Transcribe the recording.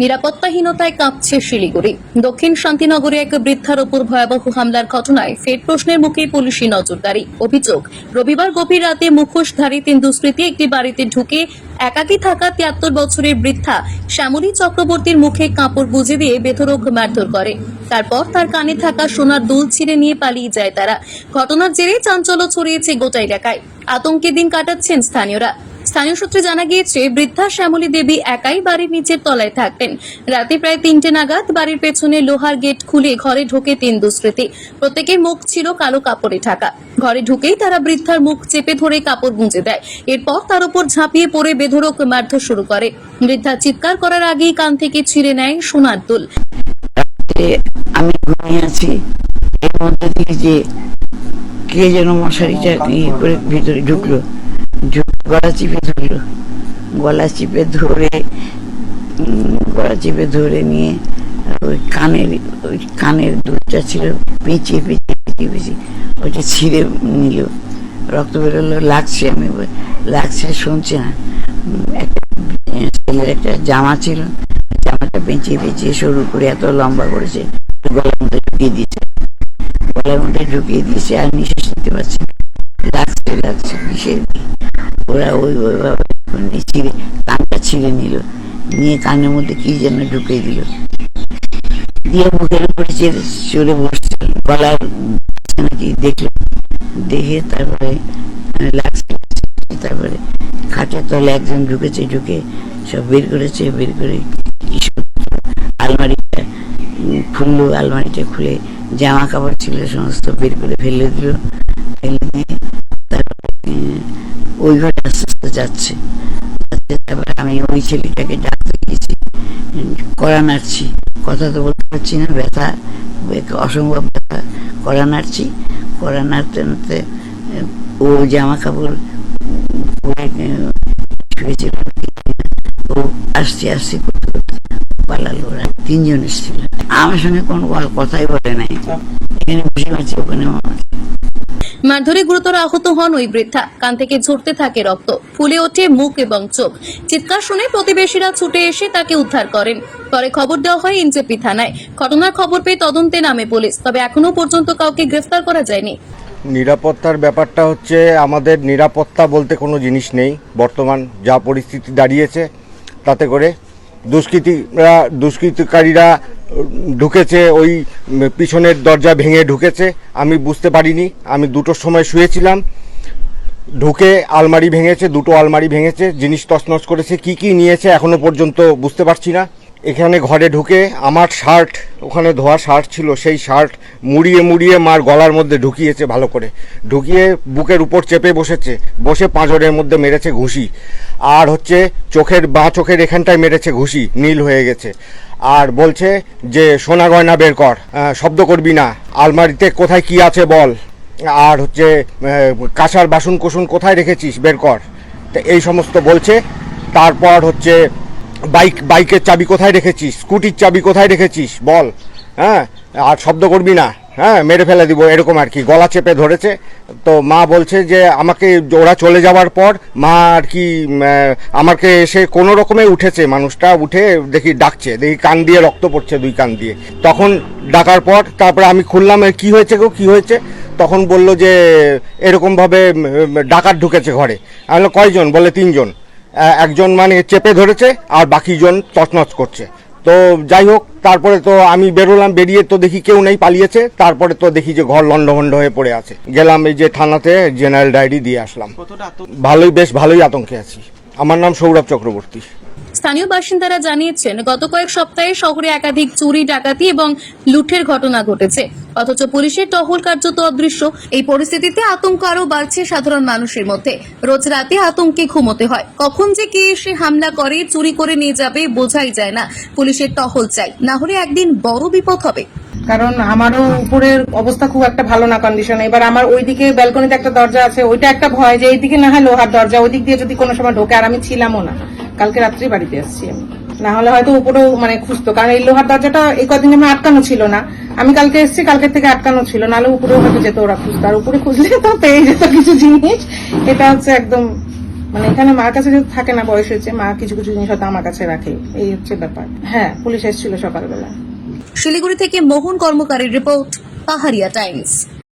নিরাপত্তাহীনতায় কাঁপছে শিলিগুড়ি। দক্ষিণ শান্তিনগরে এক বৃদ্ধার ওপর ভয়াবহ হামলার ঘটনায় ফের প্রশ্নের মুখে পুলিশি নজরদারি। অভিযোগ, রবিবার গভীর রাতে মুখোশধারী 3 দুষ্কৃতী একটি বাড়িতে ঢুকে একাকী থাকা 73 বছরের বৃদ্ধা শ্যামলী চক্রবর্তীর মুখে কাপড় গুঁজে দিয়ে বেধড়ক মারধর করে। তারপর তার কানে থাকা সোনার দুল ছিঁড়ে নিয়ে পালিয়ে যায় তারা। ঘটনার জেরে চাঞ্চল্য ছড়িয়েছে গোটা এলাকায়। আতঙ্কে দিন কাটাচ্ছেন স্থানীয়রা। স্থানীয় সূত্রে জানা গিয়েছে, বৃদ্ধা শ্যামলী দেবী একাই বাড়ির নিচের তলায় থাকতেন। রাতে প্রায় 3টে নাগাদ বাড়ির পেছনে লোহার গেট খুলে ঘরে ঢোকে 3 দুষ্কৃতী। প্রত্যেকের মুখ ছিল কালো কাপড়ে ঢাকা। ঘরে ঢুকেই তারা বৃদ্ধার মুখ চেপে ধরে কাপড় গুঁজে দেয়। এরপর তার উপর ঝাঁপিয়ে পড়ে বেধড়ক মারধর শুরু করে। বৃদ্ধা চিৎকার করার আগেই কান থেকে ছিঁড়ে নেয় সোনার দুল। আমি ঘুমিয়ে আছি, এর মধ্যে থেকে যে কে যেন মশারিটা করে ভিতরে ঢুকলো, গলা চিপে ধরে নিয়ে ওই কানের দুধটা ছিল পেঁচিয়ে ওইটা ছিঁড়ে নিল। রক্ত বেরোলো, লাগছে শুনছে না। ছেলের একটা জামা ছিল, জামাটা পেঁচিয়ে সরু করে এত লম্বা করেছে, গলার মধ্যে ঢুকিয়ে দিয়েছে। আর নিঃশ্বাস নিতে পারছে, লাগছে কিসের। ওরা ওইভাবে কানটা ছিঁড়ে নিল, নিয়ে কানের মধ্যে কি যেন ঢুকিয়ে দিল, দিয়ে মুখের উপরে চড়ে বসছে। গলার নাকি দেখে তারপরে লাগছে। তারপরে খাটের তলে একজন ঢুকে সব বের করে আলমারিটা খুলে জামা কাপড় ছিল সমস্ত বের করে ফেলে দিয়ে তারপরে ওই ঘরে আস্তে আস্তে যাচ্ছে। তারপরে আমি ওই ছেলেটাকে ডাকতে গেছি, কড়া নাড়ছি, কথা তো বলতে পারছি না, ব্যথা, অসম্ভব ব্যথা। কড়া নাড়তে ও জামা কাপড় শুয়েছিল, ও আসতে পালালো। ওরা 3 জন এসেছিল, আমার সঙ্গে কোনো কথাই বলে নাই। এখানে বসে আছে, ওখানে মারধরে গুরুতর আহত হন ওই বৃদ্ধা। কান থেকে ঝরতে থাকে রক্ত, ফুলে ওঠে মুখ এবং চোখ। চিৎকার শুনে প্রতিবেশীরা ছুটে এসে তাকে উদ্ধার করেন। পরে খবর দেওয়া হয় এনজেপি থানায়। ঘটনার খবর পেয়ে তদন্তে নামে পুলিশ, তবে এখনো পর্যন্ত কাউকে গ্রেফতার করা যায়নি। নিরাপত্তার ব্যাপারটা হচ্ছে, আমাদের নিরাপত্তা বলতে কোনো জিনিস নেই। বর্তমান যা পরিস্থিতি দাঁড়িয়েছে তাতে করে দুষ্কৃতিকারীরা ঢুকেছে, ওই পিছনের দরজা ভেঙে ঢুকেছে। আমি বুঝতে পারিনি, আমি 2টোর সময় শুয়েছিলাম। ঢুকে আলমারি ভেঙেছে, 2টো আলমারি ভেঙেছে, জিনিস তছনছ করেছে। কি নিয়েছে এখনো পর্যন্ত বুঝতে পারছি না। এখানে ঘরে ঢুকে আমার শার্ট, ওখানে ধোয়া শার্ট ছিল, সেই শার্ট মুড়িয়ে মার গলার মধ্যে ঢুকিয়েছে, ভালো করে ঢুকিয়ে বুকের উপর চেপে বসে পাঁজরের মধ্যে মেরেছে ঘুষি। আর হচ্ছে বাঁ চোখের এখানটায় মেরেছে ঘুষি, নীল হয়ে গেছে। আর বলছে যে সোনা গয়না বের কর, শব্দ করবি না, আলমারিতে কোথায় কি আছে বল, আর হচ্ছে কাঁসার বাসন কোসন কোথায় রেখেছিস বের কর, তো এই সমস্ত বলছে। তারপর হচ্ছে বাইকের চাবি কোথায় রেখেছিস, স্কুটির চাবি কোথায় রেখেছিস বল, হ্যাঁ, আর শব্দ করবি না, হ্যাঁ, মেরে ফেলে দিব, এরকম আর কি। গলা চেপে ধরেছে। তো মা বলছে যে আমাকে, ওরা চলে যাওয়ার পর মা আর কি আমাকে এসে কোনো রকমে উঠেছে, মানুষটা উঠে ডাকছে, দেখি কান দিয়ে রক্ত পড়ছে, 2 কান দিয়ে। তখন ডাকার পর তারপরে আমি খুললাম, কি হয়েছে গো, কি হয়েছে? তখন বললো যে এরকমভাবে ডাকাত ঢুকেছে ঘরে। আমি বললাম কয়জন? বলে 3 জন। একজন মানে চেপে ধরেছে, আর বাকিজন তছনছ করছে। তো যাই হোক, তারপরে তো আমি বেরোলাম, বেরিয়ে তো দেখি কেউ নেই, পালিয়েছে। তারপরে তো দেখি যে ঘর লন্ডভন্ড হয়ে পড়ে আছে। গেলাম এই যে থানাতে, জেনারেল ডায়েরি দিয়ে আসলাম। বেশ ভালোই আতঙ্কে আছি। আমার নাম সৌরভ চক্রবর্তী। স্থানীয় বাসিন্দারা জানিয়েছেন, গত কয়েক সপ্তাহে শহরে একাধিক চুরি, ডাকাতি এবং লুঠের ঘটনা ঘটেছে, অথচ পুলিশের টহল কার্যত অদৃশ্য। এই পরিস্থিতিতে আতঙ্ক আরও বাড়ছে সাধারণ মানুষের মধ্যে। রোজ রাতে আতঙ্কে ঘুমোতে হয়। কখন যে কে এসে হামলা করে, চুরি করে নিয়ে যাবে বোঝাই যায় না। পুলিশের টহল চাই, না হলে একদিন বড় বিপদ হবে। কারণ আমারও উপরের অবস্থা খুব একটা ভালো না কন্ডিশন। এবার আমার ওইদিকে ব্যালকনিতে একটা দরজা আছে, ওইটা একটা ভয় যে এইদিকে না হয় লোহার দরজা, ওই দিক দিয়ে যদি কোনো সময় ঢোকে। আর আমি ছিলামও না, কালকে রাত্রে বাড়িতে আসছি আমি, না হলে হয়তো উপরেও খুঁজতো। কারণ এই লোহার দরজাটা এই কদিন আমার আটকানো ছিল না, আমি কালকে এসেছি, কালকের থেকে আটকানো ছিল, নাহলে উপরেও হয়তো যেত, ওরা খুঁজতো। আর উপরে খুঁজলে তো পেয়ে যেত কিছু জিনিস। এটা হচ্ছে একদম মানে এখানে মার কাছে যেহেতু থাকে না, বয়স হয়েছে, মা কিছু কিছু জিনিস হয়তো আমার কাছে রাখে, এই হচ্ছে ব্যাপার। হ্যাঁ, পুলিশ এসেছিল সকালবেলা। শিলিগুড়ি থেকে মোহন কর্মকারীর রিপোর্ট, পাহাড়িয়া টাইমস।